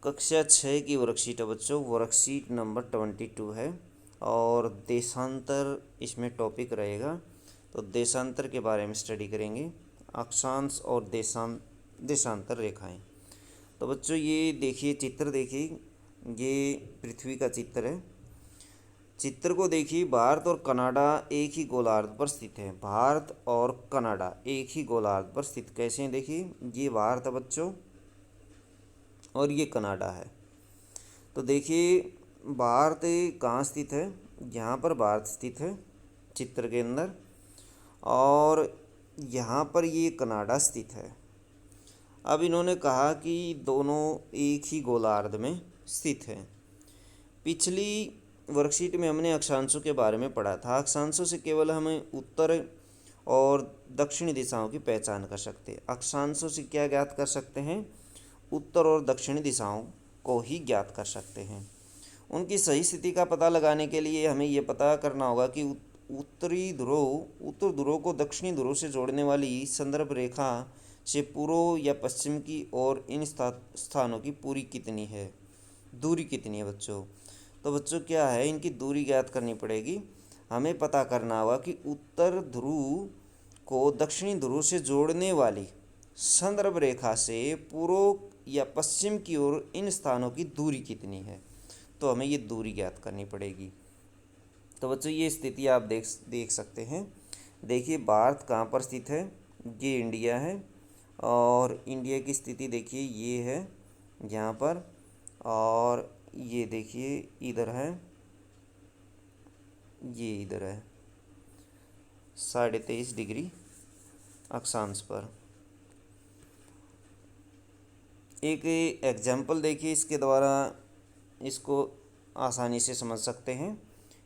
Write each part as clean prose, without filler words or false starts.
कक्षा 6 की वर्कशीट है बच्चों, वर्कशीट नंबर 22 है और देशांतर इसमें टॉपिक रहेगा। तो देशांतर के बारे में स्टडी करेंगे, अक्षांश और देशांतर रेखाएं। तो बच्चों ये देखिए, चित्र देखिए, ये पृथ्वी का चित्र है। चित्र को देखिए, भारत और कनाडा एक ही गोलार्ध पर स्थित है। भारत और कनाडा एक ही गोलार्ध पर स्थित कैसे हैं? देखिए, ये भारत है बच्चों और ये कनाडा है। तो देखिए, भारत कहाँ स्थित है? यहाँ पर भारत स्थित है चित्र के अंदर, और यहाँ पर ये कनाडा स्थित है। अब इन्होंने कहा कि दोनों एक ही गोलार्ध में स्थित हैं। पिछली वर्कशीट में हमने अक्षांशों के बारे में पढ़ा था। अक्षांशों से केवल हमें उत्तर और दक्षिणी दिशाओं की पहचान कर सकते हैं। अक्षांशों से क्या ज्ञात कर सकते हैं? उत्तर और दक्षिणी दिशाओं को ही ज्ञात कर सकते हैं। उनकी सही स्थिति का पता लगाने के लिए हमें ये पता करना होगा कि उत्तर ध्रुव को दक्षिणी ध्रुव से जोड़ने वाली संदर्भ रेखा से पूर्व या पश्चिम की ओर इन स्थानों की दूरी कितनी है बच्चों? तो बच्चों क्या है, इनकी दूरी ज्ञात करनी पड़ेगी। हमें पता करना होगा कि उत्तर ध्रुव को दक्षिणी ध्रुव से जोड़ने वाली संदर्भ रेखा से पूर्व या पश्चिम की ओर इन स्थानों की दूरी कितनी है। तो हमें ये दूरी ज्ञात करनी पड़ेगी। तो बच्चों ये स्थिति आप देख सकते हैं। देखिए, भारत कहाँ पर स्थित है? ये इंडिया है, और इंडिया की स्थिति देखिए ये है यहाँ पर, और ये देखिए इधर है, ये इधर है 23.5 डिग्री अक्षांश पर। एक एग्जाम्पल देखिए, इसके द्वारा इसको आसानी से समझ सकते हैं।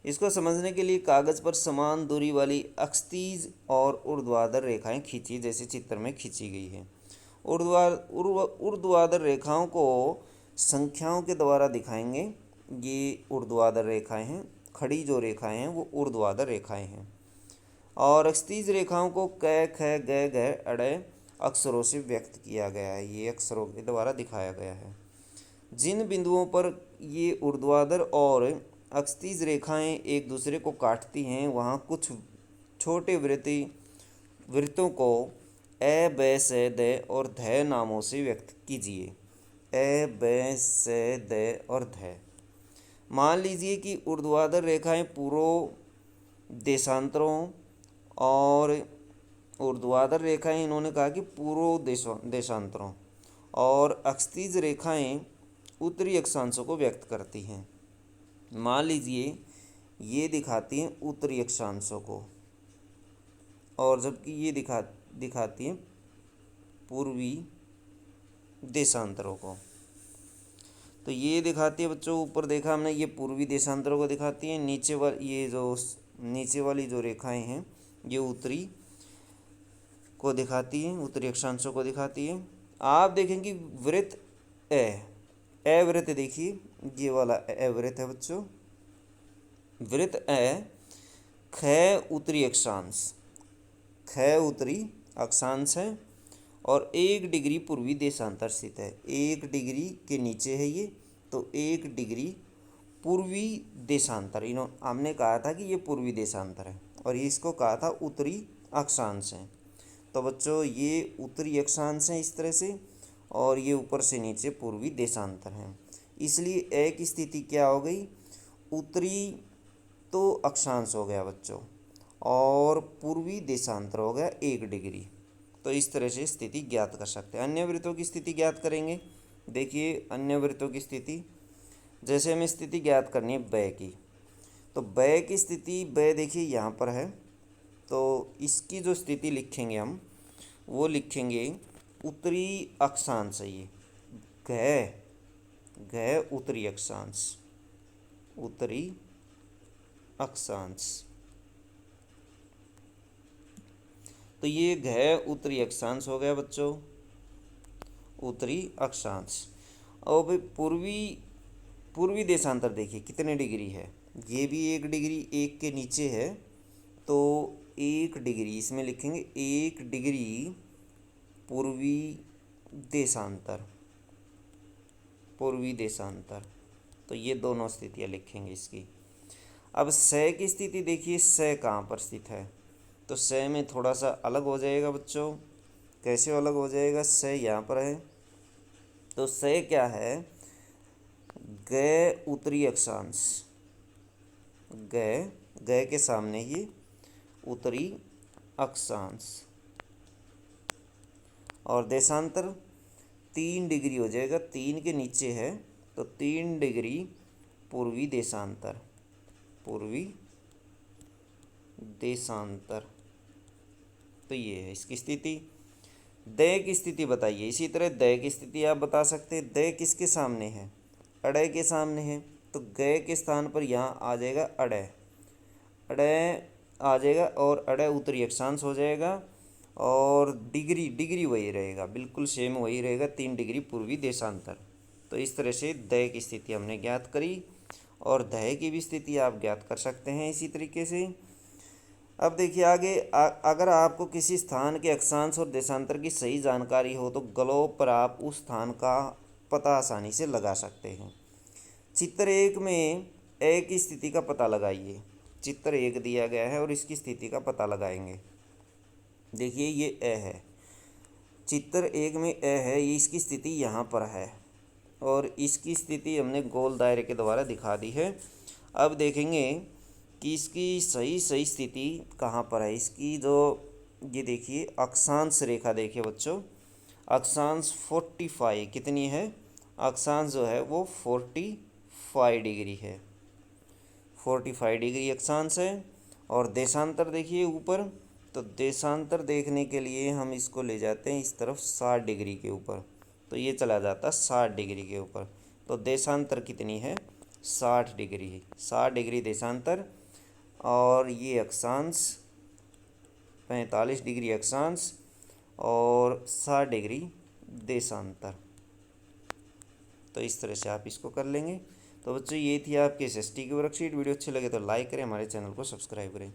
इसको समझने के लिए कागज़ पर समान दूरी वाली अक्षैतिज और ऊर्ध्वाधर रेखाएं खींची, जैसे चित्र में खींची गई है। ऊर्ध्वाधर रेखाओं को संख्याओं के द्वारा दिखाएंगे। ये ऊर्ध्वाधर रेखाएं हैं, खड़ी जो रेखाएं हैं वो ऊर्ध्वाधर रेखाएं हैं। और अक्षैतिज रेखाओं को क ख ग घ अड़ अक्षरों से व्यक्त किया गया है। ये अक्षरों के द्वारा दिखाया गया है। जिन बिंदुओं पर ये ऊर्ध्वाधर और अक्षैतिज रेखाएं एक दूसरे को काटती हैं, वहाँ कुछ छोटे वृत्तों को ए ब स द और ध नामों से व्यक्त कीजिए। ए ब स द और ध। मान लीजिए कि ऊर्ध्वाधर रेखाएं पूर्व देशांतरों और ऊर्ध्वाधर रेखाएं, इन्होंने कहा कि पूर्व देशांतरों, और अक्षैतिज रेखाएं उत्तरी अक्षांशों को व्यक्त करती हैं। मान लीजिए ये दिखाती हैं उत्तरी अक्षांशों को, और जबकि ये दिखाती हैं पूर्वी देशांतरों को। तो ये दिखाती है बच्चों, ऊपर देखा हमने, ये पूर्वी देशांतरों को दिखाती है। नीचे वाली जो रेखाएं हैं ये उत्तरी को दिखाती हैं, उत्तरी अक्षांशों को दिखाती है। आप देखेंगे वृत्त ए वृत्त, देखिए ये वाला ए वृत्त है बच्चों। वृत्त ए ख उत्तरी अक्षांश है और 1 डिग्री पूर्वी देशांतर स्थित है। 1 डिग्री के नीचे है ये, तो 1 डिग्री पूर्वी देशांतर। हमने कहा था कि ये पूर्वी देशांतर है, और ये इसको कहा था उत्तरी अक्षांश है। तो बच्चों ये उत्तरी अक्षांश है इस तरह से, और ये ऊपर से नीचे पूर्वी देशांतर हैं। इसलिए ए की स्थिति क्या हो गई? उत्तरी तो अक्षांश हो गया बच्चों, और पूर्वी देशांतर हो गया 1 डिग्री। तो इस तरह से स्थिति ज्ञात कर सकते हैं। अन्य वृत्तों की स्थिति ज्ञात करेंगे। देखिए, अन्य वृत्तों की स्थिति, जैसे हमें स्थिति ज्ञात करनी है ब की, तो ब की स्थिति, ब देखिए यहाँ पर है, तो इसकी जो स्थिति लिखेंगे हम, वो लिखेंगे उत्तरी अक्षांश है ये, घ उत्तरी अक्षांश। तो ये घ उत्तरी अक्षांश हो गया बच्चों, उत्तरी अक्षांश। और भाई पूर्वी देशांतर देखिए कितने डिग्री है? ये भी 1 डिग्री, 1 के नीचे है, तो 1 डिग्री इसमें लिखेंगे, 1 डिग्री पूर्वी देशांतर। पूर्वी देशांतर। तो ये दोनों स्थितियाँ लिखेंगे इसकी। अब स की स्थिति देखिए, स कहाँ पर स्थित है, तो स में थोड़ा सा अलग हो जाएगा बच्चों। कैसे अलग हो जाएगा, स यहाँ पर है तो स क्या है, ग उत्तरी अक्षांश, ग के सामने ये उत्तरी अक्षांश, और देशांतर 3 डिग्री हो जाएगा, 3 के नीचे है तो 3 डिग्री पूर्वी देशांतर, पूर्वी देशांतर। तो ये है इसकी स्थिति। द की स्थिति बताइए। इसी तरह द की स्थिति आप बता सकते हैं। द किसके सामने है, अड़े के सामने है, तो ग के स्थान पर यहाँ आ जाएगा अड़े, अड़े आ जाएगा और अड़े उत्तरी अक्षांश हो जाएगा, और डिग्री वही रहेगा, बिल्कुल सेम वही रहेगा, 3 डिग्री पूर्वी देशांतर। तो इस तरह से द की स्थिति हमने ज्ञात करी, और ध की भी स्थिति आप ज्ञात कर सकते हैं इसी तरीके से। अब देखिए आगे, अगर आपको किसी स्थान के अक्षांश और देशांतर की सही जानकारी हो तो ग्लोब पर आप उस स्थान का पता आसानी से लगा सकते हैं। चित्र 1 में ए की स्थिति का पता लगाइए। चित्र 1 दिया गया है और इसकी स्थिति का पता लगाएंगे। देखिए ये ए है, चित्र 1 में ए है, ये इसकी स्थिति यहाँ पर है, और इसकी स्थिति हमने गोल दायरे के द्वारा दिखा दी है। अब देखेंगे कि इसकी सही स्थिति कहाँ पर है। इसकी जो ये देखिए अक्षांश रेखा देखिए बच्चों, अक्षांश 45 कितनी है, अक्षांश जो है वो 45 डिग्री है, 45 डिग्री अक्षांश है। और देशांतर देखिए ऊपर, तो देशांतर देखने के लिए हम इसको ले जाते हैं इस तरफ 60 डिग्री के ऊपर, तो ये चला जाता 60 डिग्री के ऊपर। तो देशांतर कितनी है, 60 डिग्री, 60 डिग्री देशांतर, और ये अक्षांश 45 डिग्री अक्षांश और 60 डिग्री देशांतर। तो इस तरह से आप इसको कर लेंगे। तो बच्चों ये थी आपके एसएसटी की वर्कशीट। वीडियो अच्छी लगे तो लाइक करें, हमारे चैनल को सब्सक्राइब करें।